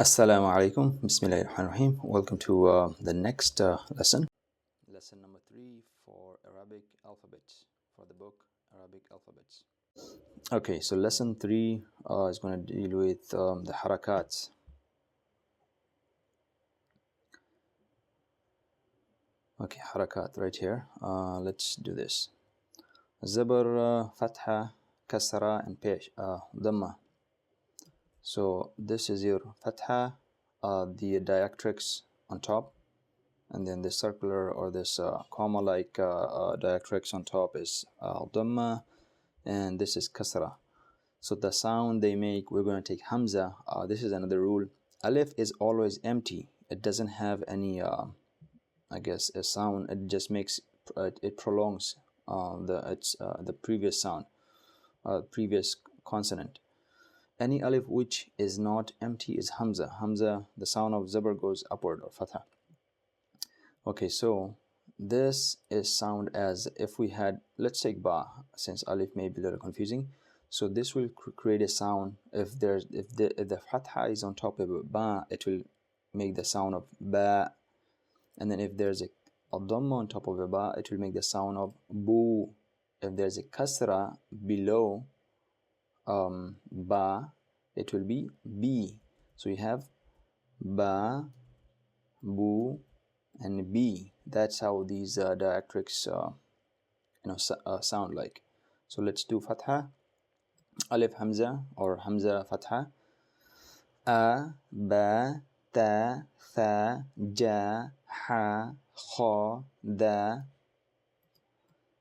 Assalamu alaikum. Bismillahirrahmanirrahim. Welcome to the next lesson. Lesson number 3 for Arabic alphabets, for the book Arabic alphabets. Okay, so lesson 3 is going to deal with the harakats. Okay, harakat right here. Let's do this. Zabar, fatha, kasra, and pesh, dhamma. So this is your fatha, the diacritics on top, and then this circular or this comma-like diacritics on top is dhamma, and this is kasra. So the sound they make, we're going to take hamza. This is another rule. Alif is always empty. It doesn't have any, I guess, a sound. It just makes, it prolongs the previous sound, previous consonant. Any alif which is not empty is hamza. Hamza, the sound of zabar goes upward, or fatha. Okay, so this is sound as if we had, let's take ba, since alif may be a little confusing. So this will create a sound. If the fatha is on top of ba, it will make the sound of ba. And then if there's a dhamma on top of a ba, it will make the sound of bu. If there's a kasra below ba, it will be b. So you have ba, bu, and b. That's how these diacritics sound like. So let's do fatha, alif hamza, or hamza fatha, a, ba, ta, tha, ja, ha, kha, da,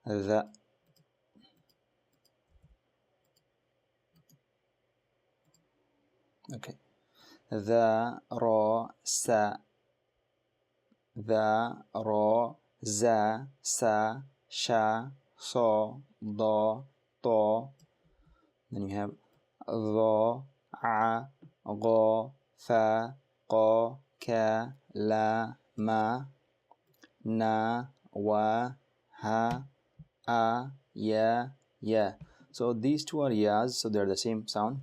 dha. Okay, dha, ra, sa, dha, ra, za, sa, sha, so, da, ta. Then you have dha, a, ga, fa, qa, ka, la, ma, na, wa, ha, a, ya, ya. So these two are yas, so they're the same sound.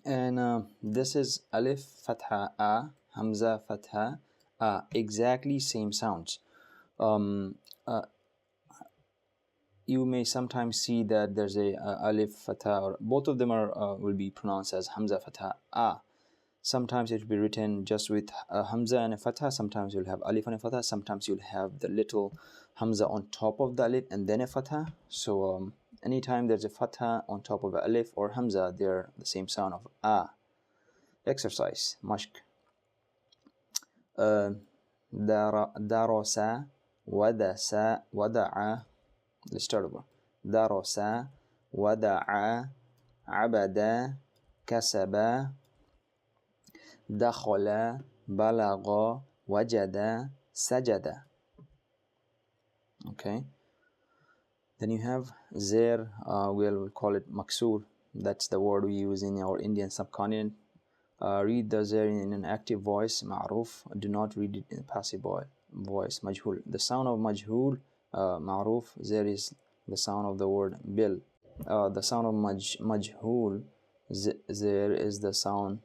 And this is alif fatha a, hamza fatha a, exactly same sounds. You may sometimes see that there's a alif fatha, or both of them are will be pronounced as hamza fatha a. Sometimes it will be written just with a hamza and a fatha. Sometimes you'll have alif and a fatha. Sometimes you'll have the little hamza on top of the alif and then a fatha. So anytime there's a fatha on top of a alif or hamza, they're the same sound of a. Exercise, mashq. Darasa, wadasa, wada'a. Let's start over. Darasa, wada'a, abada, kasaba, dakhala, balagha, wajada, sajada. Okay. Then you have zir, we'll call it maksur. That's the word we use in our Indian subcontinent. Read the zir in an active voice, ma'ruf. Do not read it in a passive voice, majhul. The sound of majhul, ma'ruf, zir is the sound of the word bil. The sound of majhul, zir is the sound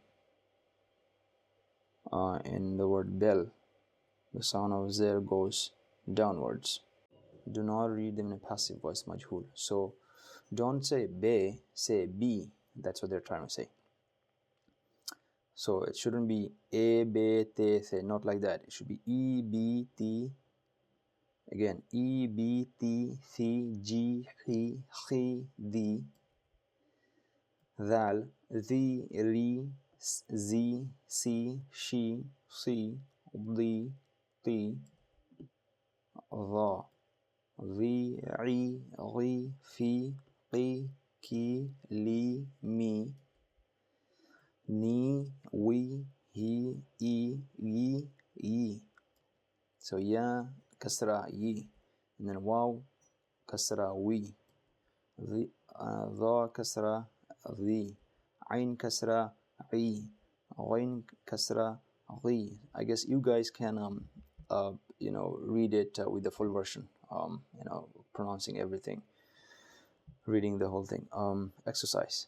in the word bil. The sound of zir goes downwards. Do not read them in a passive voice, majhul. So don't say be, say b. That's what they're trying to say. So it shouldn't be a, b, t, th, not like that. It should be e, b, t. Again, e, b, t, th, g, he, di, dhal, the, ri, z, si, she, di, ti, dha, the, ri, fi, ki, li, mi, ni, we, he, yi. So ya, kasra, yi. And then waw, kasra, we. Dha, kasra, the. Ain, kasra, I. Ghain, kasra, ghi. I guess you guys can read it with the full version, pronouncing everything, reading the whole thing. Exercise.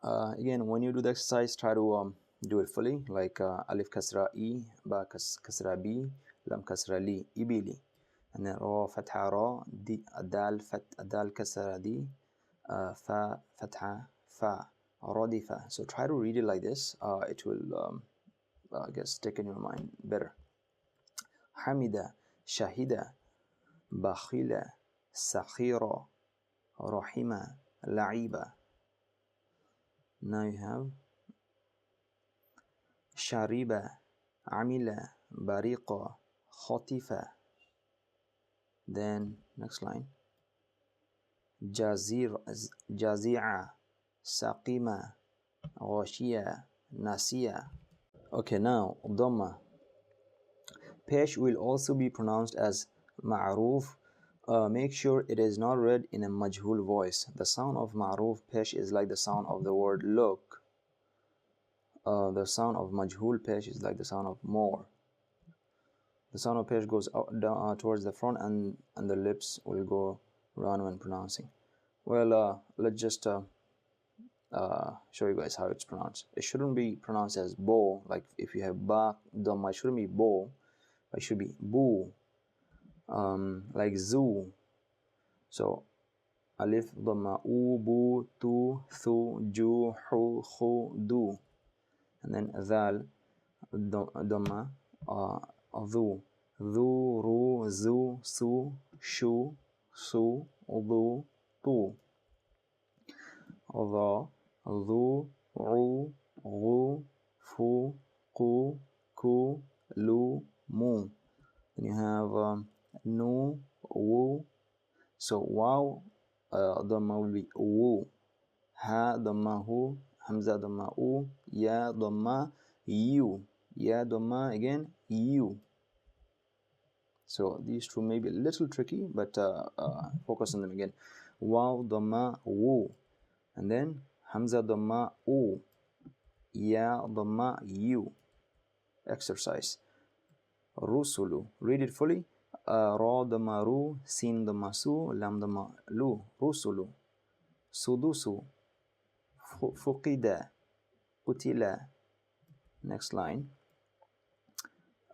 Again, when you do the exercise, try to do it fully, like alif kasra e, ba kasra b, lam kasra li, ibili. And then ra fatha ra, di dal kasra di, fa fatha fa, radifa. So try to read it like this. It will I guess stick in your mind better. Hamida, shahida, bakhila, sakhira, rahima, la'iba. Now you have shariba, amila, bariqa, khatifa. Then next line, jazi'a, saqima, ghashiya, nasiya. Okay, now dhamma. Pesh will also be pronounced as ma'ruf. Make sure it is not read in a majhul voice. The sound of ma'ruf pesh is like the sound of the word look. The sound of majhul pesh is like the sound of more. The sound of pesh goes down towards the front, and the lips will go round when pronouncing. Well, let's just show you guys how it's pronounced. It shouldn't be pronounced as bo, like if you have ba dhamma, it shouldn't be bo, it should be boo, like zoo. So alif dhamma u, bu, tu, thu, ju, hu, khu, du. And then dhal dhamma dhu, dhu, ru, zu, su, shu, su, du, tu. Dha, dhu, ru, ghu, fu, ku, ku, lu, mu. Then you have nu, wu. So wow dhamma will be wu, ha dhamma hu, hamza dhamma u, ya dhamma you, ya dhamma again you. So these two may be a little tricky, but focus on them again. Wow dhamma wu, and then hamza dhamma u, ya dhamma you. Exercise. Rusulu. Read it fully. Ra dhamma ru, sin dhamma su, lam dhamma lu. Rusulu. Sudusu, fuqida, qutila. Next line.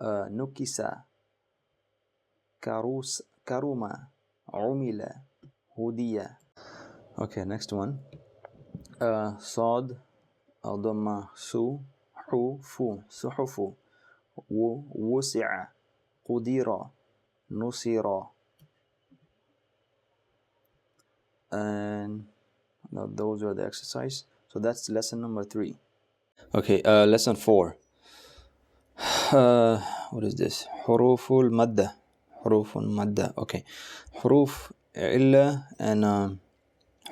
Nukisa, karuma, umila, hudiya. Okay, next one. Sad, dhamma su, hu, fu, suhufu, wusi'a, qudira, nusira. And now those are the exercise. So that's lesson number 3. Okay, lesson 4. What is this? Huruful madda. Huruful madda. Okay. Huruf illa and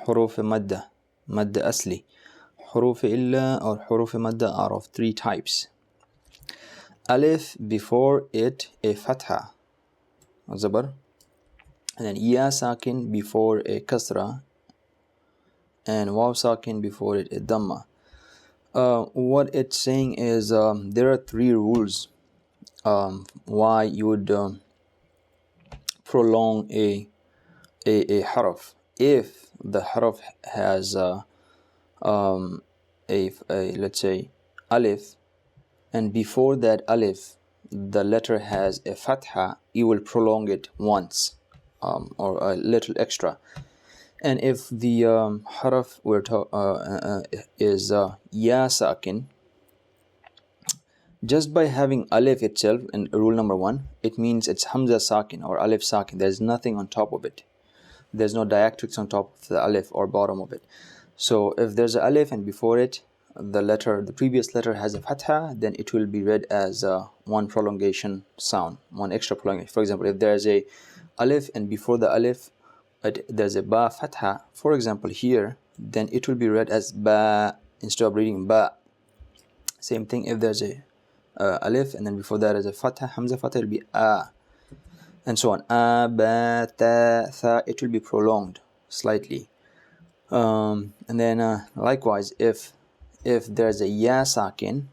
huruf madda. Madda asli. Huruf illa or huruf madda are of 3 types. Alif, before it a fatha, zabar, and then ya sakin before a kasra, and waw sakin before it a dhamma. What it's saying is there are 3 rules why you would prolong a harf. If the harf has let's say alif, and before that alif the letter has a fatha, you will prolong it once or a little extra. And if the harf is ya sakin, just by having alif itself in rule number 1, it means it's hamza sakin or alif sakin. There's nothing on top of it. There's no diacritics on top of the alif or bottom of it. So if there's an alif and before it the previous letter has a fatha, then it will be read as one prolongation sound, one extra prolongation. For example, if there's a alif and before the alif there's a ba fatha, for example here, then it will be read as ba instead of reading ba. Same thing if there's a alif and then before that is a fatha, hamza fatha, it will be a, and so on. A, ba, ta, tha, it will be prolonged slightly. And then likewise, if there's a ya sakin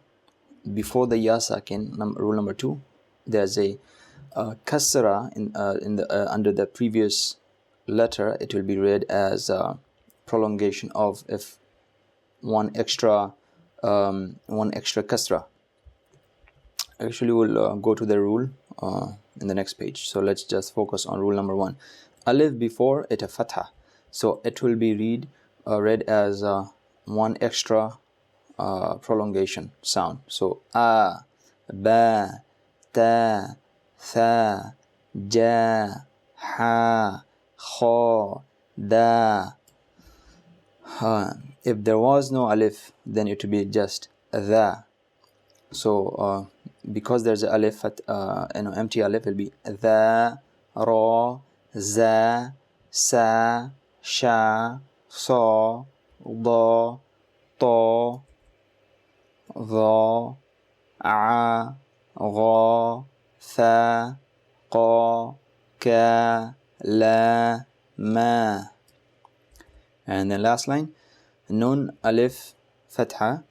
before the ya sakin, rule number 2, there's a kasra under the previous letter, it will be read as prolongation of if one extra one extra kasra. Actually, we'll go to the rule in the next page. So let's just focus on rule number 1. Alif before it a fatha, so it will be read as one extra prolongation sound. So a, ba, ta, tha, ja, ha, kha, da. If there was no alif, then it would be just the. So because there's an alif, empty alif, will be the, ra, za, sa, sha, sa, da, ta, dha, a, gha, tha, qa, ka, la, ma. And then last line, nun, alif, fatha,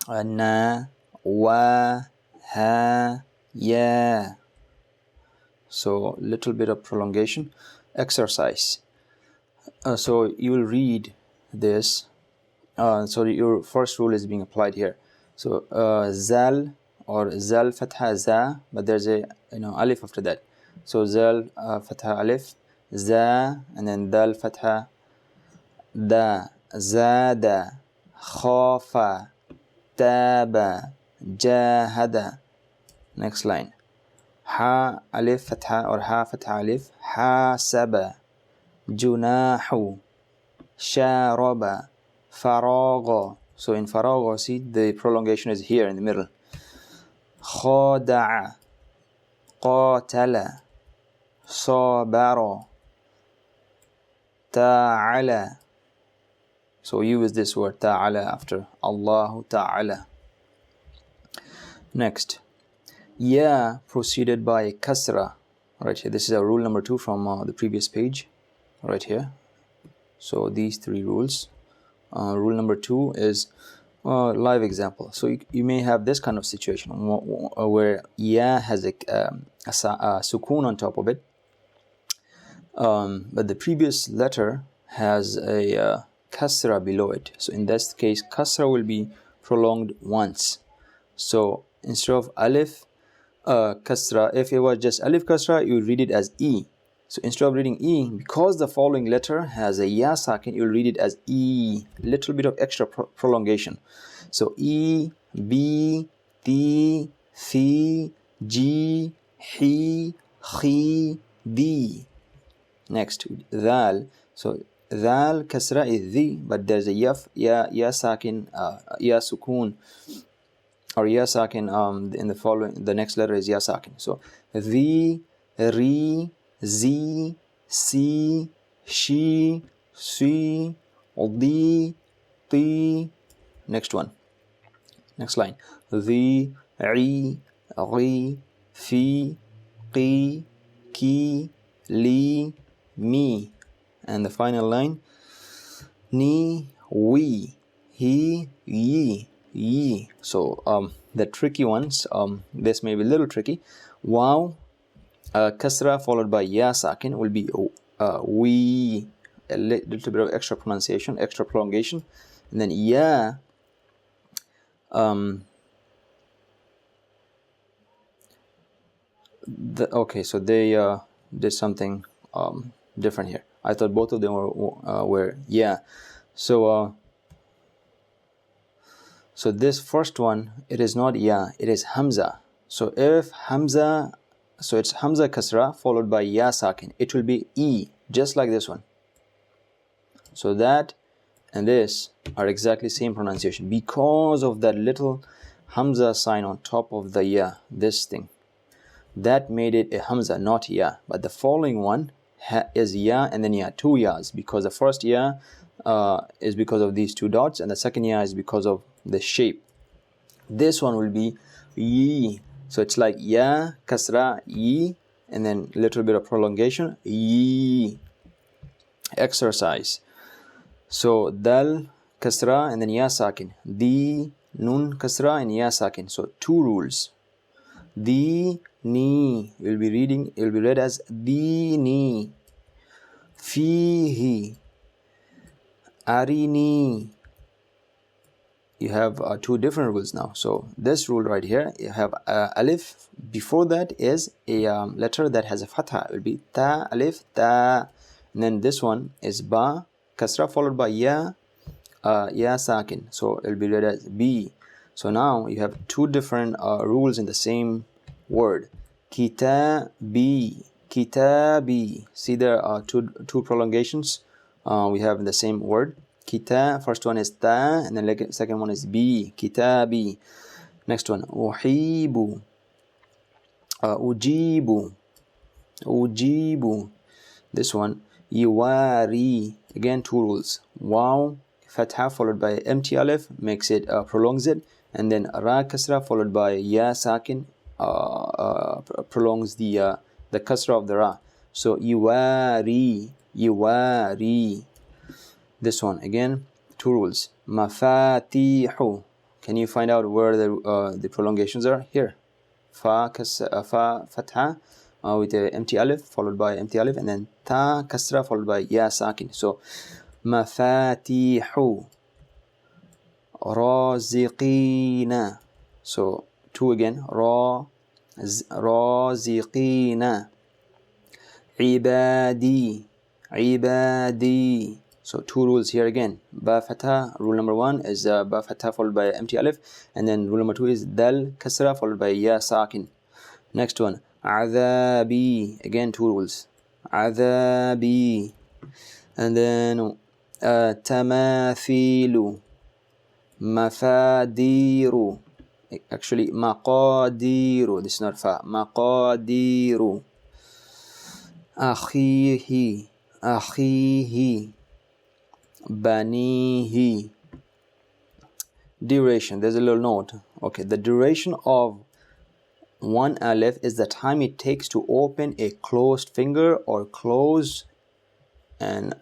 na, wa, ha, ya. So little bit of prolongation exercise. So you will read this. So your first rule is being applied here. So zal or zal fatha za, but there's a alif after that. So zal fatha alif, za, and then dal fatha da, zada, khafa, taba, jahada. Next line, ha alif fatha or ha fatha alif, hasaba, junahu, sharaba, faragha. So in faragha, see the prolongation is here in the middle. Khada'a, qatala, sabara, ta'ala. So use this word ta'ala after Allahu ta'ala. Next, ya proceeded by kasra. Right here, this is our rule number 2 from the previous page. Right here. So these 3 rules. Rule number 2 is live example. So you may have this kind of situation where ya has a sukoon on top of it, but the previous letter has a kasra below it. So in this case, kasra will be prolonged once. So instead of alif kasra, if it was just alif kasra, you would read it as e. So instead of reading e, because the following letter has a ya sakin, you'll read it as e. Little bit of extra prolongation. So e, b, ti, thi, ji, hi, khi, di. Next, dal. So dal kasra is the, but there's a ya sakin, ya sukun, or ya sakin in the following. The next letter is ya sakin. So the, ri, zi, si, she, si, di, ti. Next one. Next line. The, ri, ri, fi, qi, ki, li, mi. And the final line, ni, we, he, ye, ye. So the tricky ones, this may be a little tricky. Wow, kasra followed by ya sakin will be we. A little bit of extra pronunciation, extra prolongation. And then ya, okay, so they did something different here. I thought both of them were yeah. So so this first one, it is not ya, it is hamza. So if hamza, so it's hamza kasra followed by ya sakin, it will be e, just like this one. So that and this are exactly same pronunciation because of that little hamza sign on top of the ya, this thing. That made it a hamza, not ya. But the following one is ya and then ya, 2 yas, because the first ya is because of these 2 dots, and the second ya is because of the shape. This one will be yi. So it's like ya, kasra, yi, and then a little bit of prolongation, yi. Exercise. So dal, kasra, and then ya sakin. Di, nun, kasra, and ya sakin. So 2 rules. Di, ni, will be read as dini. Fihi, arini. you have two different rules now. So this rule right here, you have alif. Before that is a letter that has a fatha. It will be ta, alif, ta. And then this one is ba, kasra, followed by ya, ya sakin. So it will be read as b. So now you have two different rules in the same word. Kitabi, kitabi. See, there are two prolongations we have in the same word. Kita, first one is ta, and then second one is bi, kitabi. Next one, uhibu, ujibu, ujibu. This one, yuwari. Again, two rules. Waw, fatha followed by empty alif makes it, prolongs it, and then ra kasra followed by ya sakin prolongs the kasra of the ra. So yuwari, yuwari. This one again, two rules. Mafatihu. Can you find out where the prolongations are? Here. Fa fatha with the empty alif followed by empty alif, and then ta kasra followed by ya sakin. So mafatihu. Raziqina. So two again. Raziqina. Ibadi. Ibadi. So two rules here again. Ba fatha, rule number one is ba fatha followed by empty alif, and then rule number two is dal kasra followed by ya sakin. Next one, adhabi. Again, two rules. Adhabi. And then tamathilu. Mafadiru. Actually, maqadiru. This is not fa. Maqadiru. Akhihi. Akhihi. Banihi. Duration. There's a little note. Okay, the duration of one alif is the time it takes to open a closed finger or close an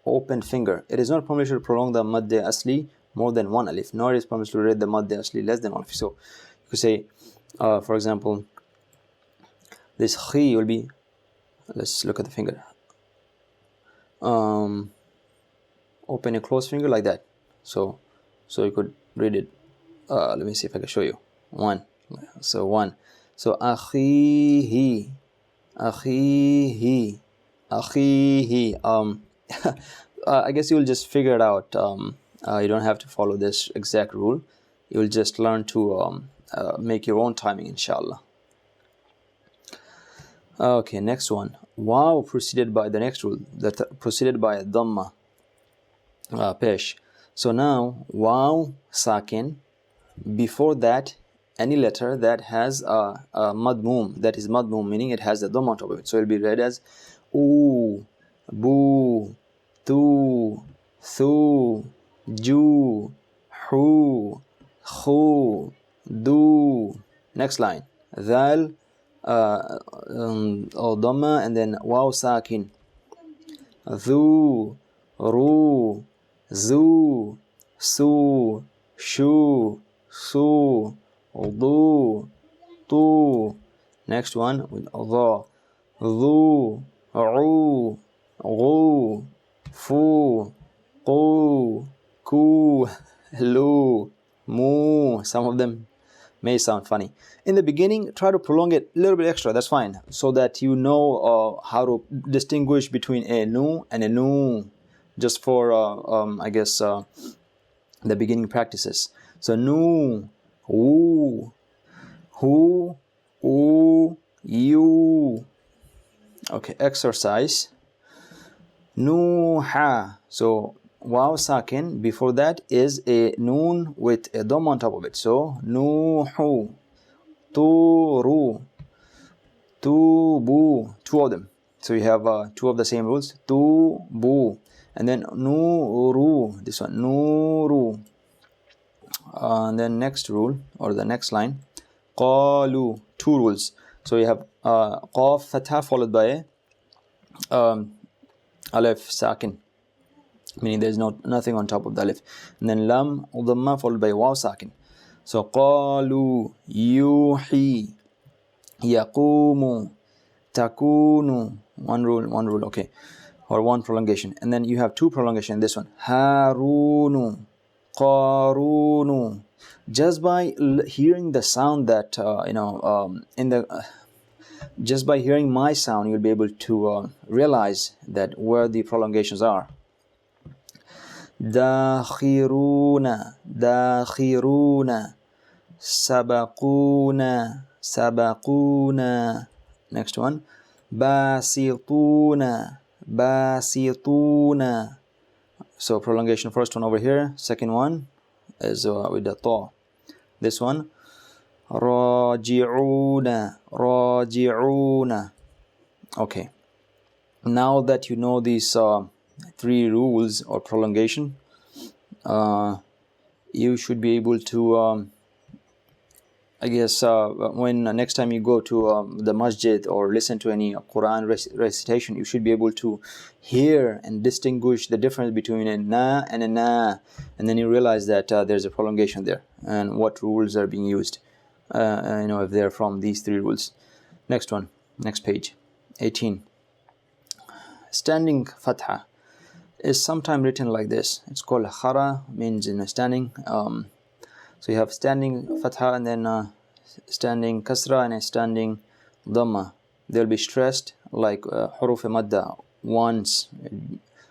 open finger. It is not permissible to prolong the mad asli more than one alif, nor is permissible to read the mad asli less than one alif. So you could say, for example, this khi will be, let's look at the finger. Open a closed finger like that. So you could read it. Let me see if I can show you. One. So one. So akhihi, akhihi, akhihi. I guess you'll just figure it out. You don't have to follow this exact rule. You'll just learn to make your own timing, inshallah. Okay, next one. Wow preceded by the next rule, that preceded by a dhamma. Pesh. So now wow sakin, before that any letter that has a madmum, that is madmum, meaning it has a dhamma on top of it. So it will be read as oo, boo, tu, thu, ju, hu, khu, du. Next line, dhal or dhamma, and then wow sakin, dhu, ru, zu, su, shu, su, du, tu. Next one with dha, dhu, u, gu, fu, qu, ku, lu, mu. Some of them may sound funny. In the beginning, try to prolong it a little bit extra, that's fine, so that you know how to distinguish between a nu and a nu, just for I guess the beginning practices. So nu, woo, hu, oo, you. Okay, exercise. Nuha. So wow sakin, before that is a noon with a dom on top of it. So nuhu, turu, tubu. Two of them. So you have two of the same rules. Tubu. And then nuru. This one, nuru. And then next rule, or the next line, qalu. Two rules. So you have qaf fatha followed by alif sakin, meaning there is nothing on top of the alif, and then lam dhamma followed by waw sakin. So qalu, yuhi, yaqumu, takunu. One rule, okay, or one prolongation. And then you have two prolongation in this one, harunu, qarunu. Just by hearing the sound that just by hearing my sound, you'll be able to realize that where the prolongations are. Dakhiruna, dakhiruna, sabaquna, sabaquna. Next one, basituna, basituna. So prolongation, first one over here, second one is with the ta. This one, raji'una, raji'una. Okay, now that you know these three rules or prolongation, you should be able to I guess when next time you go to the masjid or listen to any Quran recitation, you should be able to hear and distinguish the difference between a na and a na, and then you realize that there's a prolongation there and what rules are being used, if they're from these three rules. Next one, next page, 18. Standing fatha is sometimes written like this. It's called khara, means in a standing. So you have standing fatha and then standing kasra and a standing dhamma. They'll be stressed like huruf madda once.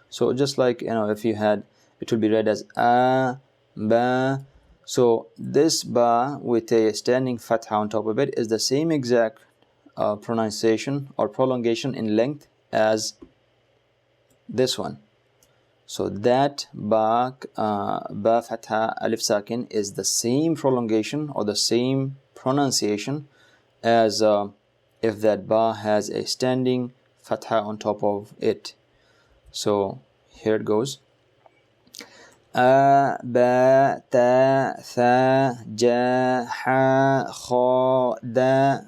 So just like if you had, it will be read as a, ba. So this ba with a standing fatha on top of it is the same exact pronunciation or prolongation in length as this one. So that ba fatha alif sakin is the same prolongation or the same pronunciation as if that ba has a standing fatha on top of it. So here it goes. A, ba, ta, tha, ja, ha, kha, da,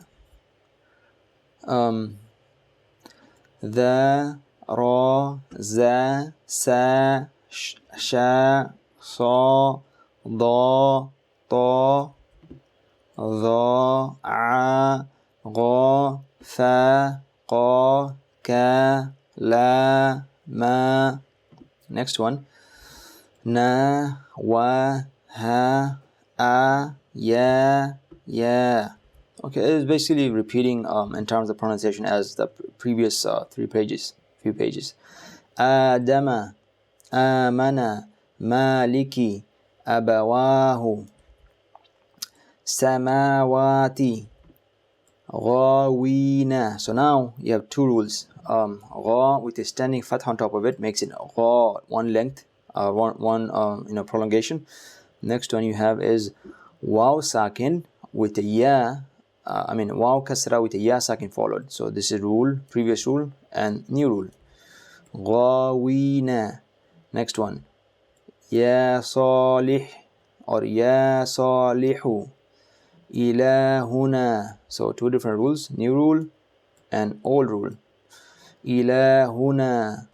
the, ra, za, sa, sha, sa, da, ta, dha, a, gha, fa, qa, ka, la, ma. Next one. Na, wa, ha, a, ya, ya. Okay, it is basically repeating in terms of pronunciation as the previous few pages. Adama, amana, maliki, abawahu, samawati, ghawina. So now you have two rules. Gha with a standing fatha on top of it makes it gha, one length, one prolongation. Next one you have is waw sakin with a ya, waw kasra with a ya sakin followed. So this is rule, previous rule and new rule. Ghawina. Next one, ya salih or ya salihu, ilahuna. So two different rules, new rule and old rule. Ilahuna.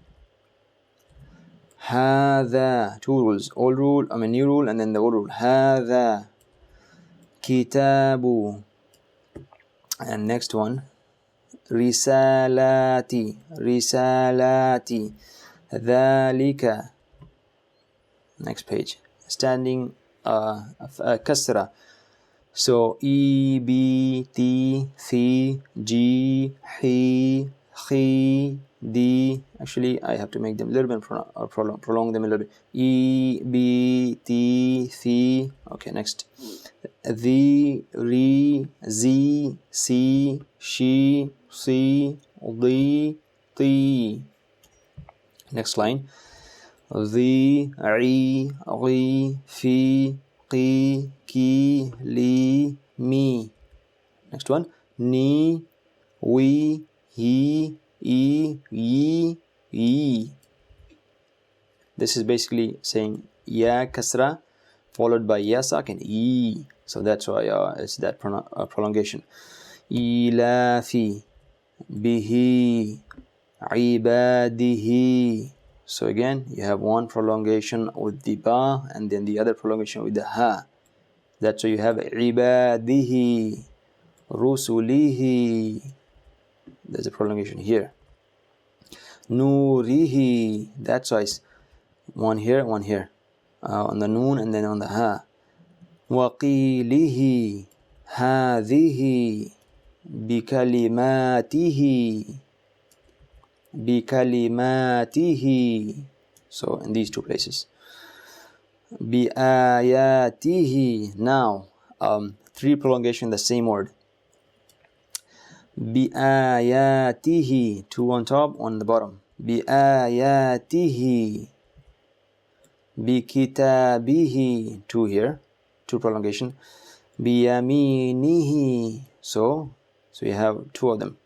Hadha, two rules, old rule, new rule and then the old rule. Hadha kitabu. And next one, risalati, risalati, dhalika. Next page, standing kasra. So e, b, t, thi, g, he, khi, di. Actually I have to make them a little bit prolong them a little bit. E, b, t, thi. Okay, next. The, ri, zi, si, she, si, di, ti. Next line. The, ri, ri, fi, qi, ki, li, mi. Next one. Ni, we, he, e, ye, ye. This is basically saying ya kasra followed by ya sakin, e. So that's why it's that prolongation. Ilafi, bihi, ibadihi. So again, you have one prolongation with the ba and then the other prolongation with the ha. That's why you have ibadihi, rusulihi. There's a prolongation here. Nurihi. That's why it's one here, one here. on the noon and then on the ha. وَقِيلِهِ هَذِهِ بِكَلِمَاتِهِ بِكَلِمَاتِهِ. So in these two places. بِآيَاتِهِ. Now, three prolongation, the same word. بِآيَاتِهِ. Two on top, one on the bottom. بِآيَاتِهِ. بِكِتَابِهِ. Two here, two prolongation. بِيَمِينِهِ. So you have two of them.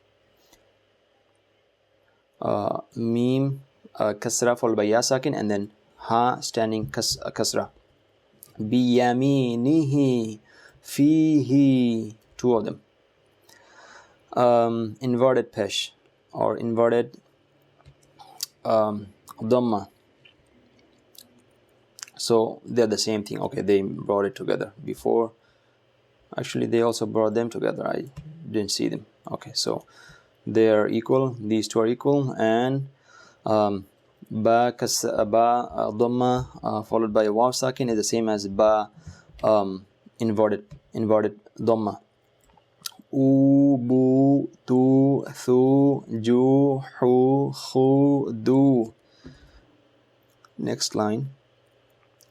Mim kasra followed by ya sakin, and then ha standing kasra. Biyaminihi, fihi, two of them. Inverted pesh or inverted dhamma. So they're the same thing. Okay, they brought it together before. Actually, they also brought them together. I didn't see them. Okay, so they are equal. These two are equal, and ba dhamma followed by a waw sakin is the same as ba inverted dhamma. U, bu, tu, thu, ju, hu, khu, du. Next line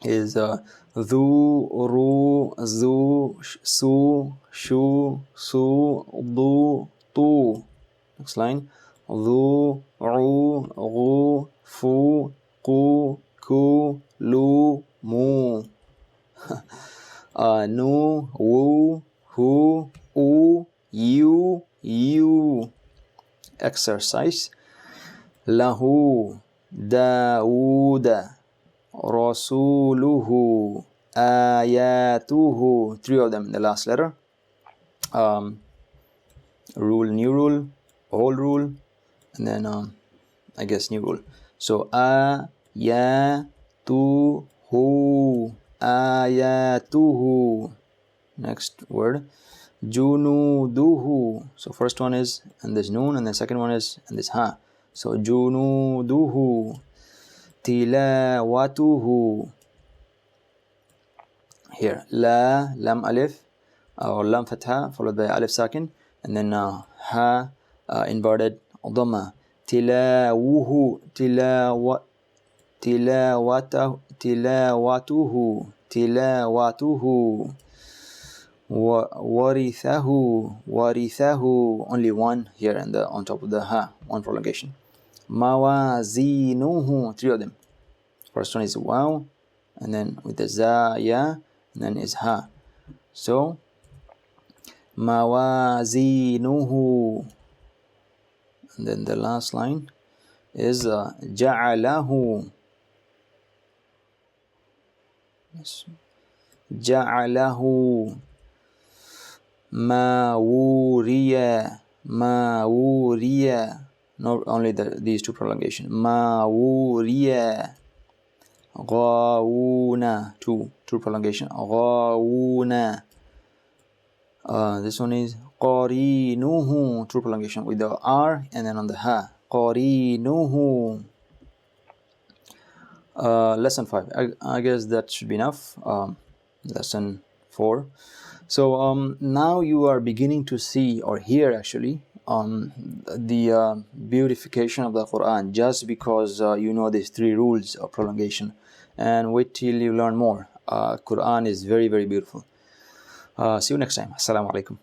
is dhu, ru, zu, su, shu, su, du, tu. Next line. Dhu, ru, gu, fu, ku, ku, lu, mu. Nu, wu, hu, u, you, you. Exercise. Lahu, Dawood, Rasuluhu, Ayatuhu. Three of them in the last letter. Rule, new rule, old rule, and then I guess new rule. So ayatuhu, ayatuhu. Next word, junuduhu. So first one is and this noon, and the second one is and this ha. So junuduhu, tilawatuhu. Here la, lam alif or lam fatha followed by alif sakin, and then ha inverted dhamma. Tilawuhu, tilawatuhu, tilawatuhu. Warithahu. Only one here and on top of the ha, one prolongation. Mawazinuhu. Three of them. First one is waw, and then with the za, ya, and then is ha. So mawazinuhu. And then the last line is ja'alahu. Ja'alahu. Mawuriya, mawuriya. Not only these two prolongation. Mawuriya. Ghawuna. Two prolongation. Ghawuna. This one is qarinuhu. Two prolongation with the r and then on the ha. Qarinuhu. Lesson 5. I guess that should be enough. Lesson 4. So now you are beginning to see or hear actually the beautification of the Quran, just because you know these three rules of prolongation. And wait till you learn more. Quran is very, very beautiful. See you next time. Assalamu alaikum.